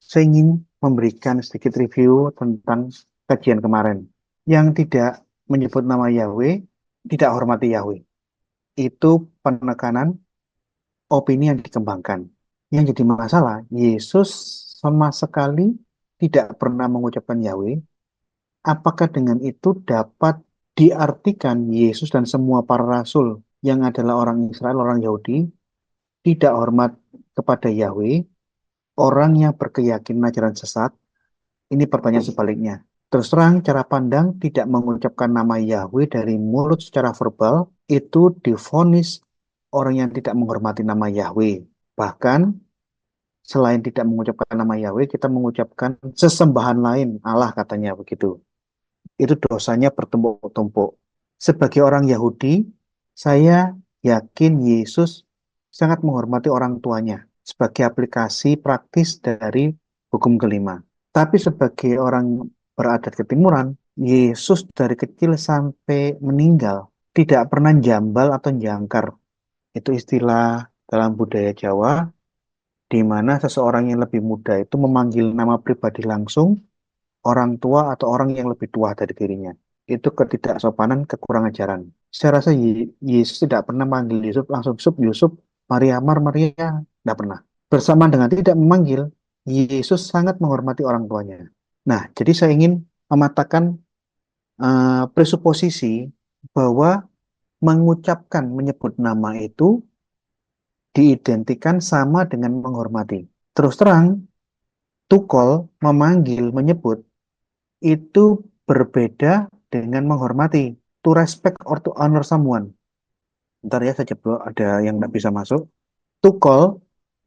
Saya ingin memberikan sedikit review tentang kajian kemarin. Yang tidak menyebut nama Yahweh, tidak hormati Yahweh. Itu penekanan opini yang dikembangkan. Yang jadi masalah, Yesus sama sekali tidak pernah mengucapkan Yahweh. Apakah dengan itu dapat diartikan Yesus dan semua para rasul yang adalah orang Israel, orang Yahudi, tidak hormat kepada Yahweh, orang yang berkeyakinan ajaran sesat? Ini pertanyaan sebaliknya. Terus terang, cara pandang tidak mengucapkan nama Yahweh dari mulut secara verbal itu divonis orang yang tidak menghormati nama Yahweh. Bahkan selain tidak mengucapkan nama Yahweh, kita mengucapkan sesembahan lain, Allah katanya begitu. Itu dosanya bertumpuk-tumpuk. Sebagai orang Yahudi, saya yakin Yesus sangat menghormati orang tuanya sebagai aplikasi praktis dari hukum kelima. Tapi sebagai orang beradat ketimuran, Yesus dari kecil sampai meninggal tidak pernah jambal atau jangkar. Itu istilah dalam budaya Jawa, di mana seseorang yang lebih muda itu memanggil nama pribadi langsung orang tua atau orang yang lebih tua dari dirinya. Itu ketidaksopanan, kekurang ajaran. Saya rasa Yesus tidak pernah manggil Yusuf langsung Yusuf, Yusuf, Maria, Maria, tidak pernah. Bersamaan dengan tidak memanggil, Yesus sangat menghormati orang tuanya. Nah, jadi saya ingin mematahkan presuposisi bahwa mengucapkan, menyebut nama itu diidentikan sama dengan menghormati. Terus terang, to call, memanggil, menyebut, itu berbeda dengan menghormati. To respect or to honor someone. Ntar ya, saya coba ada yang nggak bisa masuk. To call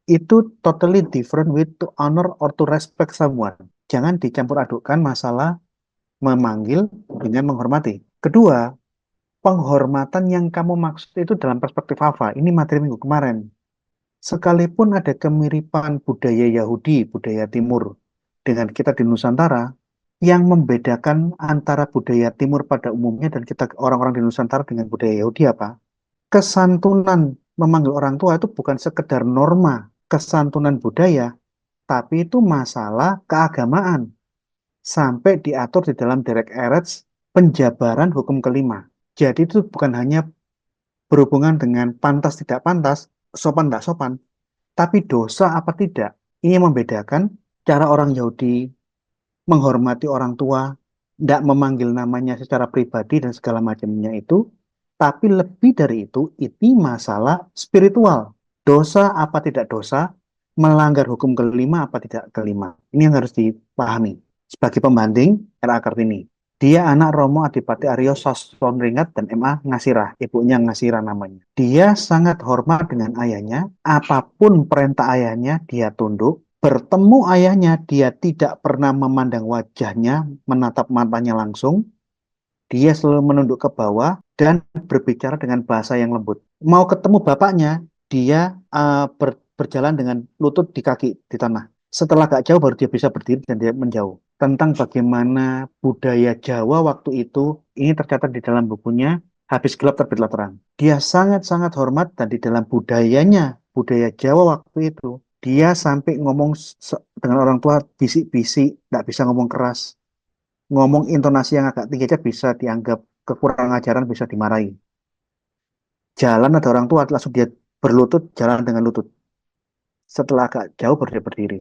itu totally different with to honor or to respect someone. Jangan dicampur adukkan masalah memanggil dengan menghormati. Kedua, penghormatan yang kamu maksud itu dalam perspektif apa? Ini materi minggu kemarin. Sekalipun ada kemiripan budaya Yahudi, budaya Timur dengan kita di Nusantara, yang membedakan antara budaya Timur pada umumnya dan kita orang-orang di Nusantara dengan budaya Yahudi apa? Kesantunan memanggil orang tua itu bukan sekedar norma kesantunan budaya, tapi itu masalah keagamaan. Sampai diatur di dalam Derek Erets penjabaran hukum kelima. Jadi itu bukan hanya berhubungan dengan pantas tidak pantas, sopan tidak sopan, tapi dosa apa tidak. Ini yang membedakan cara orang Yahudi menghormati orang tua, tidak memanggil namanya secara pribadi dan segala macamnya itu, tapi lebih dari itu masalah spiritual. Dosa apa tidak dosa, melanggar hukum kelima apa tidak kelima. Ini yang harus dipahami. Sebagai pembanding, R.A. Kartini. Dia anak Romo Adipati Aryo Sasongringat dan M.A. Ngasirah. Ibunya Ngasirah namanya. Dia sangat hormat dengan ayahnya. Apapun perintah ayahnya, dia tunduk. Bertemu ayahnya, dia tidak pernah memandang wajahnya, menatap matanya langsung. Dia selalu menunduk ke bawah dan berbicara dengan bahasa yang lembut. Mau ketemu bapaknya, dia berjalan dengan lutut di kaki, di tanah. Setelah agak jauh baru dia bisa berdiri dan dia menjauh. Tentang bagaimana budaya Jawa waktu itu, ini tercatat di dalam bukunya Habis Gelap Terbitlah Terang. Dia sangat-sangat hormat dan di dalam budayanya, budaya Jawa waktu itu, dia sampai ngomong dengan orang tua bisik-bisik, tidak bisa ngomong keras. Ngomong intonasi yang agak tinggi aja bisa dianggap kekurangan ajaran, bisa dimarahi. Jalan ada orang tua, langsung dia berlutut, jalan dengan lutut. Setelah agak jauh baru dia berdiri.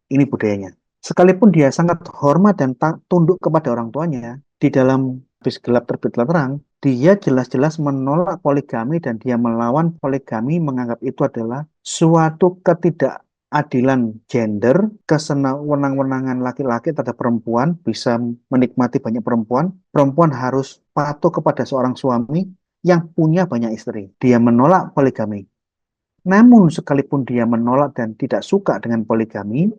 Ini budayanya. Sekalipun dia sangat hormat dan tunduk kepada orang tuanya, di dalam Habis Gelap Terbitlah Terang, dia jelas-jelas menolak poligami dan dia melawan poligami, menganggap itu adalah suatu ketidakadilan gender, kesenang-wenangan laki-laki terhadap perempuan, bisa menikmati banyak perempuan, perempuan harus patuh kepada seorang suami yang punya banyak istri. Dia menolak poligami. Namun sekalipun dia menolak dan tidak suka dengan poligami,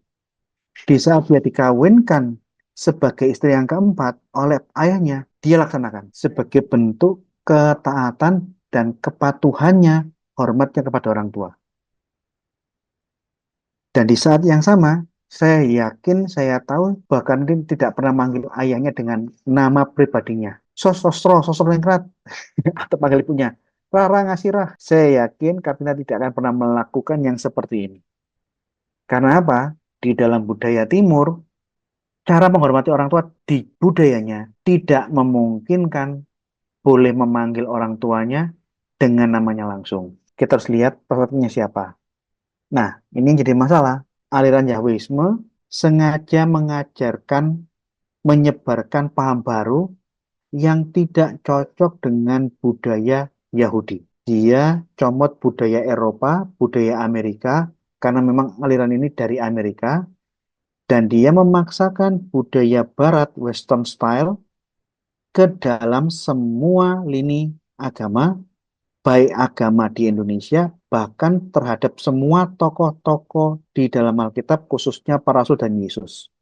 di saat dia dikawinkan sebagai istri yang keempat oleh ayahnya, dia laksanakan sebagai bentuk ketaatan dan kepatuhannya, hormatnya kepada orang tua. Dan di saat yang sama, saya yakin, saya tahu, bahkan dia tidak pernah manggil ayahnya dengan nama pribadinya. Sosro, Sosro Lengkrat, atau panggil ibunya. Rara Ngasirah. Saya yakin Kartina tidak akan pernah melakukan yang seperti ini. Karena apa? Di dalam budaya Timur, cara menghormati orang tua di budayanya tidak memungkinkan boleh memanggil orang tuanya dengan namanya langsung. Kita harus lihat pesertanya siapa. Nah, ini yang jadi masalah. Aliran Yahwisme sengaja mengajarkan, menyebarkan paham baru yang tidak cocok dengan budaya Yahudi. Dia comot budaya Eropa, budaya Amerika, karena memang aliran ini dari Amerika, dan dia memaksakan budaya Barat, Western style, ke dalam semua lini agama, baik agama di Indonesia, bahkan terhadap semua tokoh-tokoh di dalam Alkitab, khususnya para rasul dan Yesus.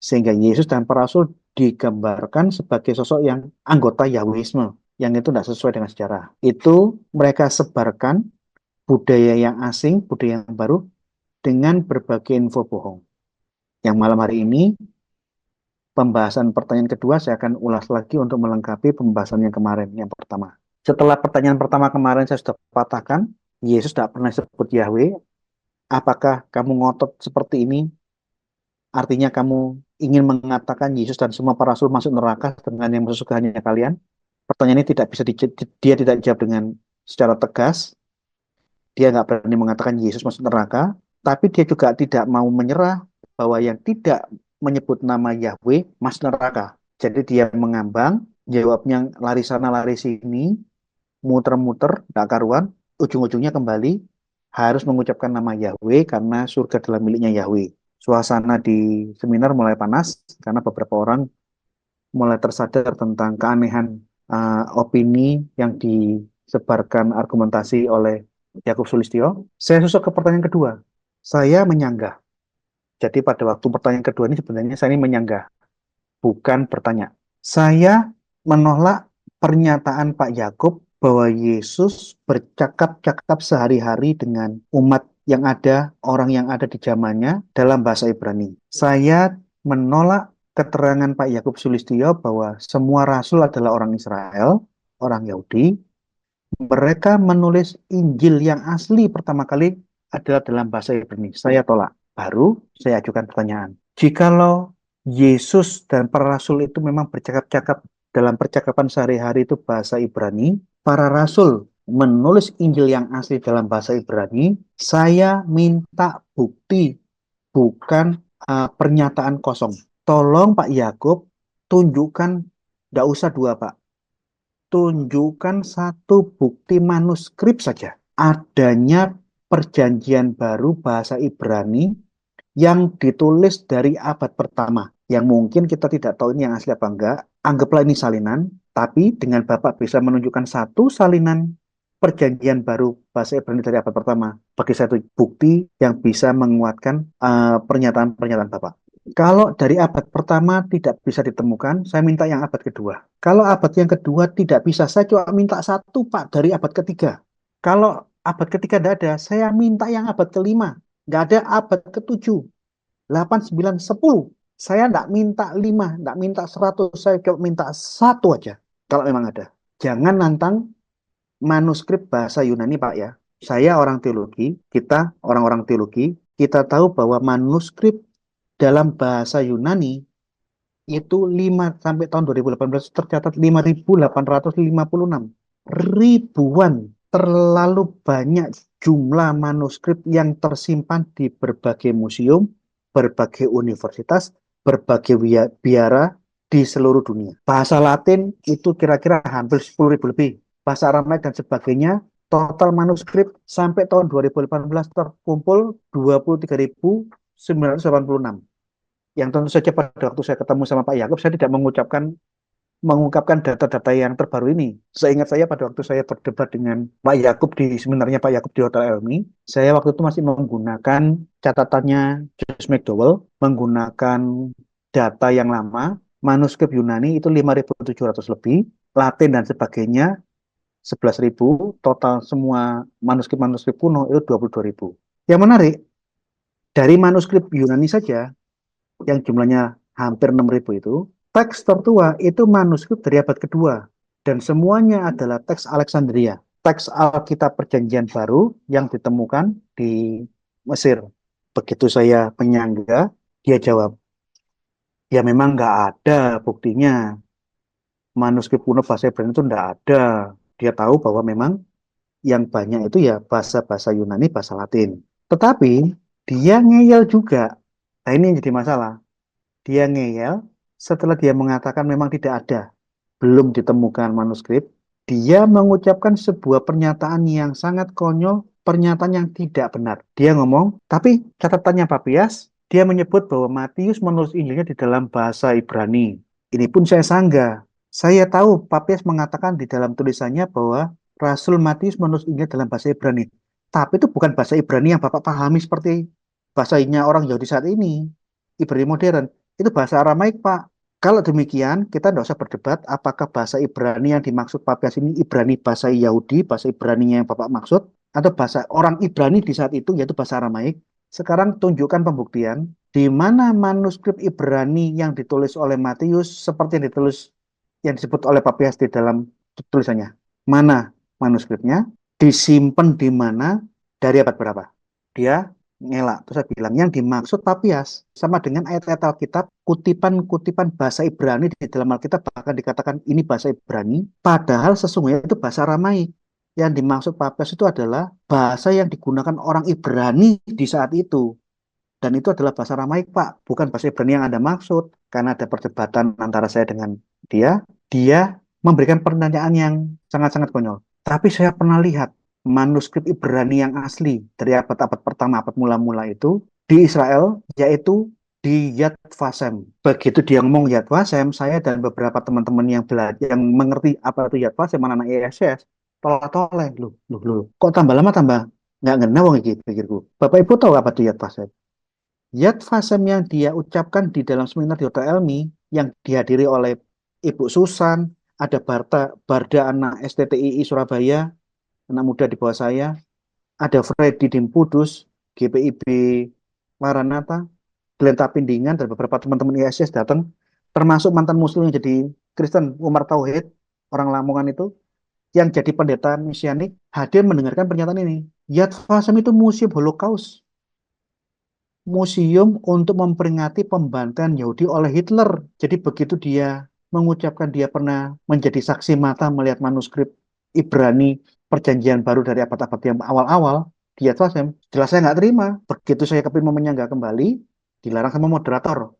Sehingga Yesus dan para rasul digambarkan sebagai sosok yang anggota Yahwisme, yang itu tidak sesuai dengan sejarah. Itu mereka sebarkan budaya yang asing, budaya yang baru, dengan berbagai info bohong. Yang malam hari ini, pembahasan pertanyaan kedua, saya akan ulas lagi untuk melengkapi pembahasan yang kemarin, yang pertama. Setelah pertanyaan pertama kemarin saya sudah patahkan, Yesus tidak pernah sebut Yahweh. Apakah kamu ngotot seperti ini? Artinya kamu ingin mengatakan Yesus dan semua para rasul masuk neraka dengan yang sesukaannya kalian? Pertanyaan ini tidak bisa dia tidak jawab dengan secara tegas. Dia nggak berani mengatakan Yesus masuk neraka, tapi dia juga tidak mau menyerah bahwa yang tidak menyebut nama Yahweh masuk neraka. Jadi dia mengambang, jawabnya lari sana lari sini, muter-muter, nggak karuan, ujung-ujungnya kembali harus mengucapkan nama Yahweh karena surga adalah miliknya Yahweh. Suasana di seminar mulai panas karena beberapa orang mulai tersadar tentang keanehan opini yang disebarkan argumentasi oleh Yakub Sulistyo. Saya susuk ke pertanyaan kedua. Saya menyanggah. Jadi pada waktu pertanyaan kedua ini sebenarnya saya ini menyanggah, bukan bertanya. Saya menolak pernyataan Pak Yakub bahwa Yesus bercakap-cakap sehari-hari dengan umat yang ada, orang yang ada di zamannya dalam bahasa Ibrani. Saya menolak keterangan Pak Yakub Sulistyo bahwa semua rasul adalah orang Israel, orang Yahudi. Mereka menulis Injil yang asli pertama kali adalah dalam bahasa Ibrani. Saya tolak. Baru saya ajukan pertanyaan. Jikalau Yesus dan para rasul itu memang bercakap-cakap dalam percakapan sehari-hari itu bahasa Ibrani, para rasul menulis Injil yang asli dalam bahasa Ibrani, saya minta bukti, bukan pernyataan kosong. Tolong Pak Yakub, tunjukkan, tidak usah dua Pak, tunjukkan satu bukti manuskrip saja adanya perjanjian baru bahasa Ibrani yang ditulis dari abad pertama, yang mungkin kita tidak tahu ini yang asli apa enggak. Anggaplah ini salinan, tapi dengan Bapak bisa menunjukkan satu salinan perjanjian baru bahasa Ibrani dari abad pertama, bagi satu bukti yang bisa menguatkan pernyataan-pernyataan Bapak. Kalau dari abad pertama tidak bisa ditemukan, saya minta yang abad kedua. Kalau abad yang kedua tidak bisa, saya cuma minta satu Pak dari abad ketiga. Kalau abad ketiga tidak ada, saya minta yang abad kelima. Nggak ada abad ketujuh, 8, 9, 10. Saya nggak minta 5, nggak minta 100, saya cuma minta satu aja. Kalau memang ada. Jangan nantang manuskrip bahasa Yunani Pak ya. Saya orang teologi, kita orang-orang teologi, kita tahu bahwa manuskrip dalam bahasa Yunani itu 5 sampai tahun 2018 tercatat 5.856 ribuan, terlalu banyak jumlah manuskrip yang tersimpan di berbagai museum, berbagai universitas, berbagai biara di seluruh dunia. Bahasa Latin itu kira-kira hampir 10.000 lebih. Bahasa Aramaik dan sebagainya, total manuskrip sampai tahun 2018 terkumpul 23.986. Yang tentu saja pada waktu saya ketemu sama Pak Yakub, saya tidak mengungkapkan data-data yang terbaru ini. Seingat saya pada waktu saya berdebat dengan Pak Yakub sebenarnya Pak Yakub di Hotel Elmi, saya waktu itu masih menggunakan catatannya Josh McDowell, menggunakan data yang lama, manuskrip Yunani itu 5.700 lebih, Latin dan sebagainya 11.000, total semua manuskrip-manuskrip kuno itu 22.000. Yang menarik, dari manuskrip Yunani saja, yang jumlahnya hampir 6.000 itu, teks tertua itu manuskrip dari abad kedua. Dan semuanya adalah teks Alexandria. Teks Alkitab Perjanjian Baru yang ditemukan di Mesir. Begitu saya penyangga, dia jawab, ya memang nggak ada buktinya. Manuskrip kuno bahasa Ibrani itu nggak ada. Dia tahu bahwa memang yang banyak itu ya bahasa-bahasa Yunani, bahasa Latin. Tetapi dia ngeyel juga. Nah ini yang jadi masalah. Dia ngeyel setelah dia mengatakan memang tidak ada, belum ditemukan manuskrip. Dia mengucapkan sebuah pernyataan yang sangat konyol, pernyataan yang tidak benar. Dia ngomong, tapi catatannya Papias, dia menyebut bahwa Matius menulis Injilnya di dalam bahasa Ibrani. Ini pun saya sanggah. Saya tahu Papias mengatakan di dalam tulisannya bahwa Rasul Matius menulis Injil dalam bahasa Ibrani. Tapi itu bukan bahasa Ibrani yang Bapak pahami seperti bahasanya orang Yahudi saat ini. Ibrani modern. Itu bahasa Aramaik, Pak. Kalau demikian, kita tidak usah berdebat apakah bahasa Ibrani yang dimaksud Papias ini Ibrani bahasa Yahudi, bahasa Ibraninya yang Bapak maksud, atau bahasa orang Ibrani di saat itu, yaitu bahasa Aramaik. Sekarang tunjukkan pembuktian di mana manuskrip Ibrani yang ditulis oleh Matius seperti yang disebut oleh Papias di dalam tulisannya. Mana manuskripnya? Disimpan di mana? Dari abad berapa? Dia ngelak. Terus saya bilang, yang dimaksud Papias sama dengan ayat-ayat Alkitab, kutipan-kutipan bahasa Ibrani di dalam Alkitab bahkan dikatakan ini bahasa Ibrani, padahal sesungguhnya itu bahasa Aramaik. Yang dimaksud Papias itu adalah bahasa yang digunakan orang Ibrani di saat itu. Dan itu adalah bahasa Aramaik, Pak, bukan bahasa Ibrani yang Anda maksud. Karena ada perdebatan antara saya dengan dia memberikan pertanyaan yang sangat-sangat konyol. Tapi saya pernah lihat manuskrip Ibrani yang asli dari abad-abad pertama, abad mula-mula itu di Israel, yaitu di Yad Vashem. Begitu dia ngomong Yad Vashem, saya dan beberapa teman-teman yang belajar, yang mengerti apa itu Yad Vashem, anak-anak ISS, toleh-toleh, loh, kok tambah lama tambah nggak ngena wong iki pikirku. Bapak Ibu tahu apa itu Yad Vashem? Yad Vashem yang dia ucapkan di dalam seminar di Hotel Elmi yang dihadiri oleh Ibu Susan, ada Barda anak STTII Surabaya, anak muda di bawah saya, ada Freddy Dimpudus, GPIB Maranatha, Glenn Tapindingan, dan beberapa teman-teman ISS datang, termasuk mantan muslim yang jadi Kristen, Umar Tauhid, orang Lamongan itu, yang jadi pendeta misianik, hadir mendengarkan pernyataan ini. Yad Vashem itu museum Holocaust, museum untuk memperingati pembantaian Yahudi oleh Hitler. Jadi begitu dia mengucapkan dia pernah menjadi saksi mata melihat manuskrip Ibrani perjanjian baru dari abad-abad yang awal-awal, dia jelas saya nggak terima. Begitu saya kepingin menyanggah kembali, dilarang sama moderator.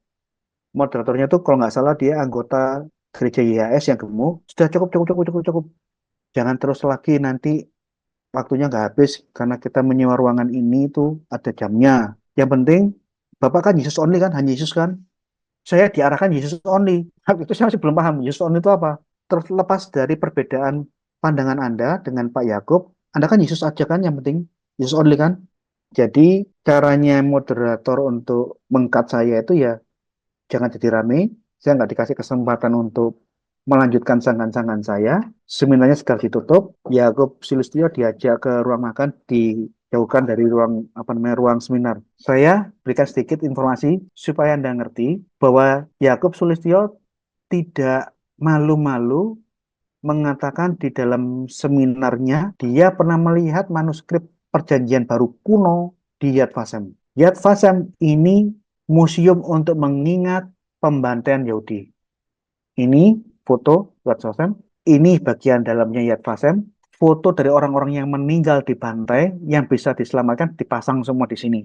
Moderatornya tuh kalau nggak salah dia anggota gereja YHS yang gemuk. Sudah cukup, cukup, cukup, cukup, cukup. Jangan terus lagi, nanti waktunya nggak habis karena kita menyewa ruangan ini tuh ada jamnya. Yang penting, Bapak kan Yesus only kan, hanya Yesus kan. Saya diarahkan Yesus only. Itu saya masih belum paham, Yesus only itu apa. Terlepas dari perbedaan pandangan Anda dengan Pak Yakub, Anda kan Yesus aja kan, yang penting Yesus only kan. Jadi caranya moderator untuk mengkat saya itu ya, jangan jadi rame. Saya nggak dikasih kesempatan untuk melanjutkan sanggan-sanggan saya. Seminarnya segera ditutup. Yakub Sulistyo diajak ke ruang makan, dijauhkan dari ruang seminar. Saya berikan sedikit informasi supaya Anda ngerti bahwa Yakub Sulistyo tidak malu-malu mengatakan di dalam seminarnya dia pernah melihat manuskrip perjanjian baru kuno di Yad Vashem. Yad Vashem ini museum untuk mengingat pembantaian Yahudi. Ini foto Yad Vashem, ini bagian dalamnya Yad Vashem, foto dari orang-orang yang meninggal di pantai yang bisa diselamatkan dipasang semua di sini.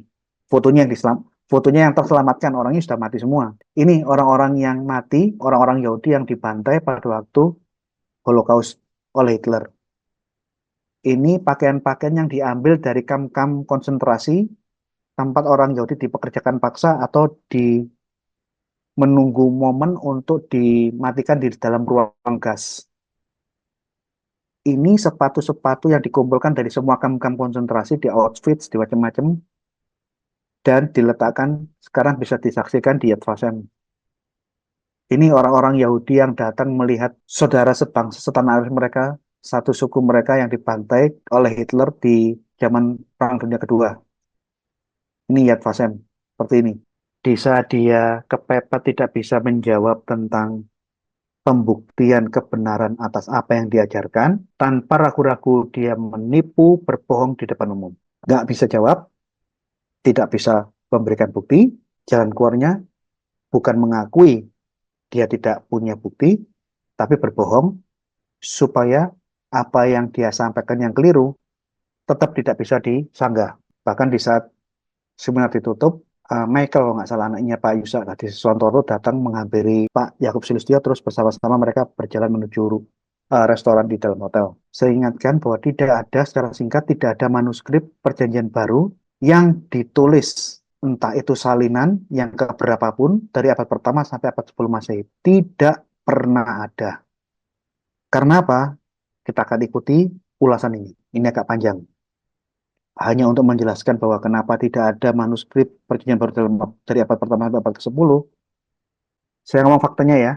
Fotonya yang terselamatkan, orangnya sudah mati semua. Ini orang-orang yang mati, orang-orang Yahudi yang dibantai pada waktu Holocaust oleh Hitler. Ini pakaian-pakaian yang diambil dari kamp-kamp konsentrasi, tempat orang Yahudi dipekerjakan paksa atau menunggu momen untuk dimatikan di dalam ruang gas. Ini sepatu-sepatu yang dikumpulkan dari semua kamp-kamp konsentrasi di Auschwitz, di macam-macam, dan diletakkan, sekarang bisa disaksikan di Yad Vashem. Ini orang-orang Yahudi yang datang melihat saudara sebangsa setanah air mereka, satu suku mereka yang dibantai oleh Hitler di zaman Perang Dunia Kedua. Ini Yad Vashem, seperti ini. Di saat dia kepepet tidak bisa menjawab tentang pembuktian kebenaran atas apa yang diajarkan, tanpa ragu-ragu dia menipu, berbohong di depan umum. Nggak bisa jawab, tidak bisa memberikan bukti, jalan keluarnya bukan mengakui dia tidak punya bukti, tapi berbohong supaya apa yang dia sampaikan yang keliru tetap tidak bisa disanggah. Bahkan di saat seminar ditutup, Michael, kalau nggak salah anaknya Pak Yusa tadi Suwantoro datang menghampiri Pak Yakub Sulistyo, terus bersama-sama mereka berjalan menuju restoran di dalam hotel. Saya ingatkan bahwa tidak ada, secara singkat, tidak ada manuskrip perjanjian baru yang ditulis, entah itu salinan yang keberapapun dari abad pertama sampai abad 10 Masehi. Tidak pernah ada. Karena apa? Kita akan ikuti ulasan ini. Ini agak panjang. Hanya untuk menjelaskan bahwa kenapa tidak ada manuskrip perjanjian baru dari abad pertama sampai abad ke-10. Saya ngomong faktanya ya.